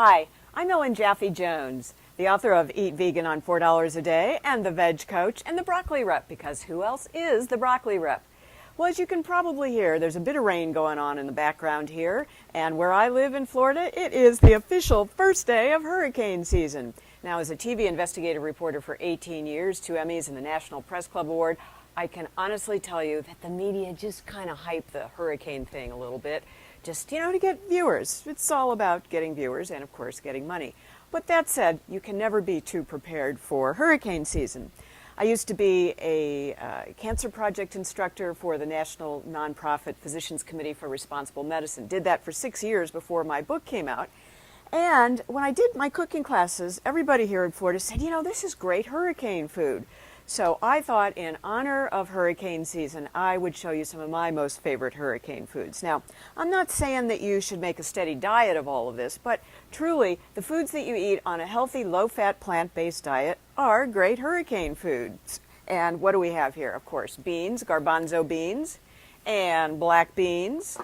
Hi, I'm Ellen Jaffe Jones, the author of Eat Vegan on $4 a Day and The Veg Coach and The Broccoli Rep, because who else is the Broccoli Rep? Well, as you can probably hear, there's a bit of rain going on in the background here, and where I live in Florida, it is the official first day of hurricane season. Now, as a TV investigative reporter for 18 years, 2 Emmys and the National Press Club Award, I can honestly tell you that the media just kind of hype the hurricane thing a little bit. Just, to get viewers. It's all about getting viewers and, of course, getting money. But that said, you can never be too prepared for hurricane season. I used to be a cancer project instructor for the National Nonprofit Physicians Committee for Responsible Medicine. Did that for 6 years before my book came out. And when I did my cooking classes, everybody here in Florida said, this is great hurricane food. So I thought, in honor of hurricane season, I would show you some of my most favorite hurricane foods. Now, I'm not saying that you should make a steady diet of all of this, but truly, the foods that you eat on a healthy, low-fat, plant-based diet are great hurricane foods. And what do we have here? Of course, beans, garbanzo beans, and black beans,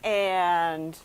and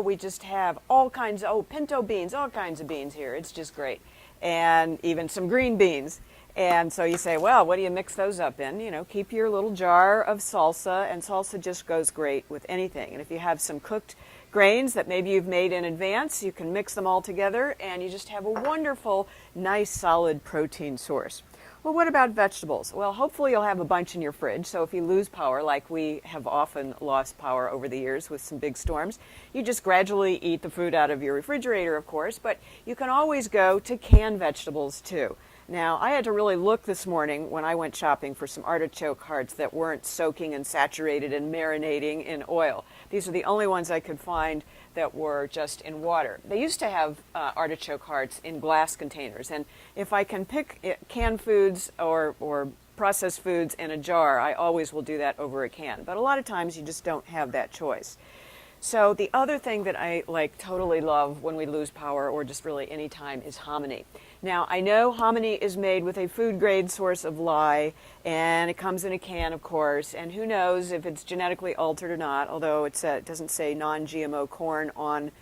we just have all kinds of, pinto beans, all kinds of beans here. It's just great. And even some green beans. And so you say, well, what do you mix those up in? Keep your little jar of salsa, and salsa just goes great with anything. And if you have some cooked grains that maybe you've made in advance, you can mix them all together, and you just have a wonderful, nice, solid protein source. Well, what about vegetables? Well, hopefully you'll have a bunch in your fridge, so if you lose power, like we have often lost power over the years with some big storms, you just gradually eat the food out of your refrigerator, of course, but you can always go to canned vegetables, too. Now, I had to really look this morning when I went shopping for some artichoke hearts that weren't soaking and saturated and marinating in oil. These are the only ones I could find that were just in water. They used to have artichoke hearts in glass containers, and if I can pick canned foods or processed foods in a jar, I always will do that over a can. But a lot of times you just don't have that choice. So the other thing that I totally love when we lose power, or just really any time, is hominy. Now, I know hominy is made with a food-grade source of lye, and it comes in a can, of course, and who knows if it's genetically altered or not, although it doesn't say non-GMO corn on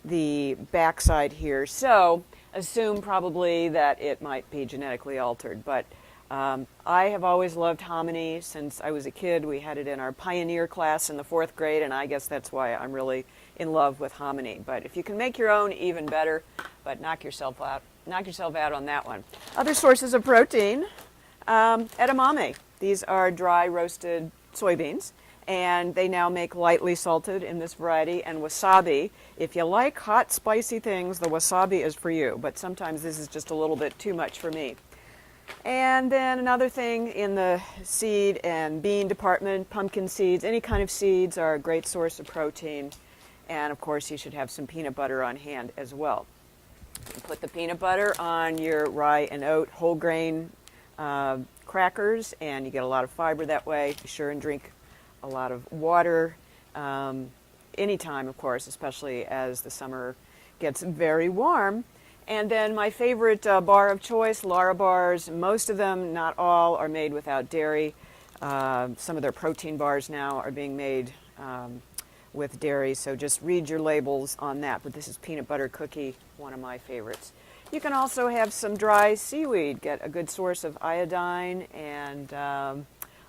the backside here. So assume probably that it might be genetically altered. But I have always loved hominy since I was a kid. We had it in our pioneer class in the 4th grade, and I guess that's why I'm really in love with hominy. But if you can make your own, even better, but knock yourself out on that one. Other sources of protein, edamame. These are dry roasted soybeans, and they now make lightly salted in this variety, and wasabi. If you like hot, spicy things, the wasabi is for you, but sometimes this is just a little bit too much for me. And then another thing in the seed and bean department, pumpkin seeds, any kind of seeds are a great source of protein. And of course, you should have some peanut butter on hand as well. You put the peanut butter on your rye and oat whole grain crackers, and you get a lot of fiber that way. Be sure and drink a lot of water anytime, of course, especially as the summer gets very warm. And then my favorite bar of choice, Lara Bars. Most of them, not all, are made without dairy. Some of their protein bars now are being made with dairy, so just read your labels on that. But this is peanut butter cookie, one of my favorites. You can also have some dry seaweed, get a good source of iodine and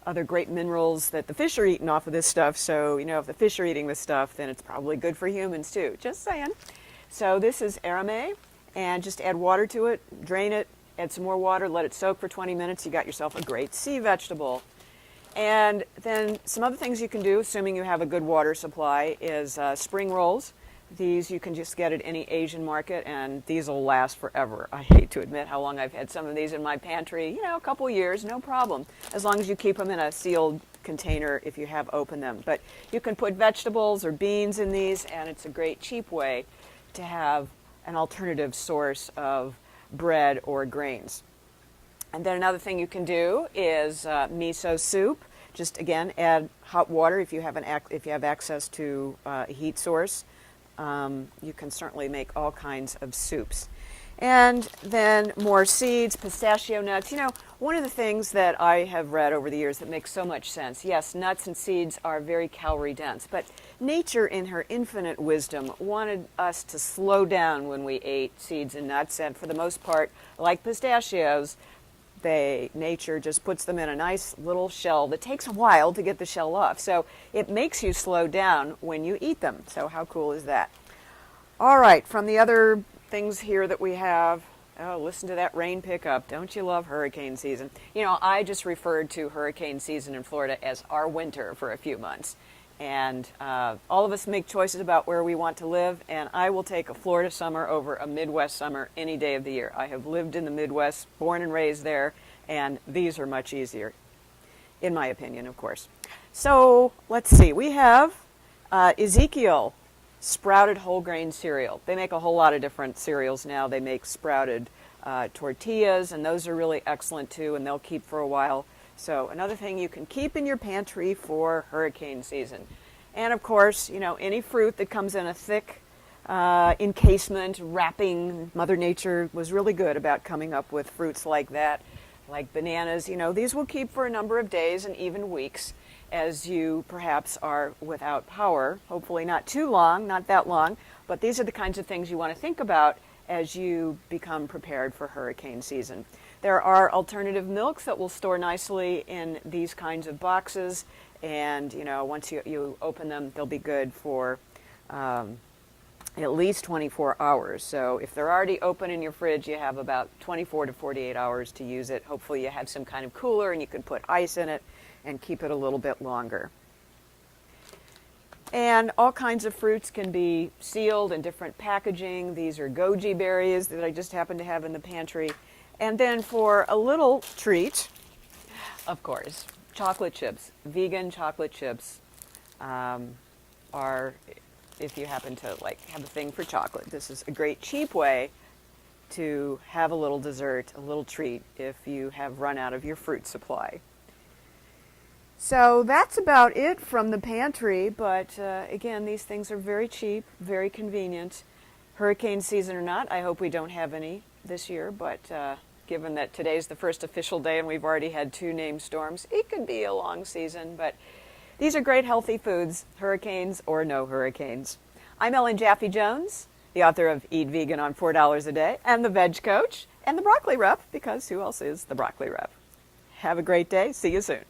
other great minerals that the fish are eating off of this stuff. So, if the fish are eating this stuff, then it's probably good for humans too. Just saying. So this is edamame. And just add water to it, drain it, add some more water, let it soak for 20 minutes. You got yourself a great sea vegetable. And then some other things you can do, assuming you have a good water supply, is spring rolls. These you can just get at any Asian market, and these will last forever. I hate to admit how long I've had some of these in my pantry. A couple years, no problem, as long as you keep them in a sealed container if you have opened them. But you can put vegetables or beans in these, and it's a great cheap way to have an alternative source of bread or grains. And then another thing you can do is miso soup. Just again, add hot water if you have access to a heat source. You can certainly make all kinds of soups. And then more seeds, pistachio nuts. You know, one of the things that I have read over the years that makes so much sense, yes, nuts and seeds are very calorie dense, but nature in her infinite wisdom wanted us to slow down when we ate seeds and nuts, and for the most part, like pistachios, nature just puts them in a nice little shell that takes a while to get the shell off. So it makes you slow down when you eat them. So how cool is that? All right, from the other things here that we have, oh, listen to that rain pickup. Don't you love hurricane season? You know, I just referred to hurricane season in Florida as our winter for a few months. And all of us make choices about where we want to live, and I will take a Florida summer over a Midwest summer any day of the year. I have lived in the Midwest, born and raised there, and these are much easier, in my opinion, of course. So let's see. We have Ezekiel sprouted whole grain cereal. They make a whole lot of different cereals now. They make sprouted tortillas, and those are really excellent too, and they'll keep for a while. So another thing you can keep in your pantry for hurricane season. And of course, you know, any fruit that comes in a thick encasement, wrapping, Mother Nature was really good about coming up with fruits like that, like bananas. You know, these will keep for a number of days and even weeks as you perhaps are without power. Hopefully not too long, not that long, but these are the kinds of things you want to think about as you become prepared for hurricane season. There are alternative milks that will store nicely in these kinds of boxes, and you know, once you open them, they'll be good for at least 24 hours. So if they're already open in your fridge, you have about 24 to 48 hours to use it. Hopefully you have some kind of cooler and you can put ice in it and keep it a little bit longer. And all kinds of fruits can be sealed in different packaging. These are goji berries that I just happen to have in the pantry. And then for a little treat, of course, chocolate chips. Vegan chocolate chips are, if you happen to like have a thing for chocolate, this is a great cheap way to have a little dessert, a little treat if you have run out of your fruit supply. So that's about it from the pantry, but again, these things are very cheap, very convenient. Hurricane season or not, I hope we don't have any this year, but given that today's the first official day and we've already had 2 named storms, it could be a long season, but these are great healthy foods, hurricanes or no hurricanes. I'm Ellen Jaffe Jones, the author of Eat Vegan on $4 a Day, and the Veg Coach, and the Broccoli Rep, because who else is the Broccoli Rep? Have a great day. See you soon.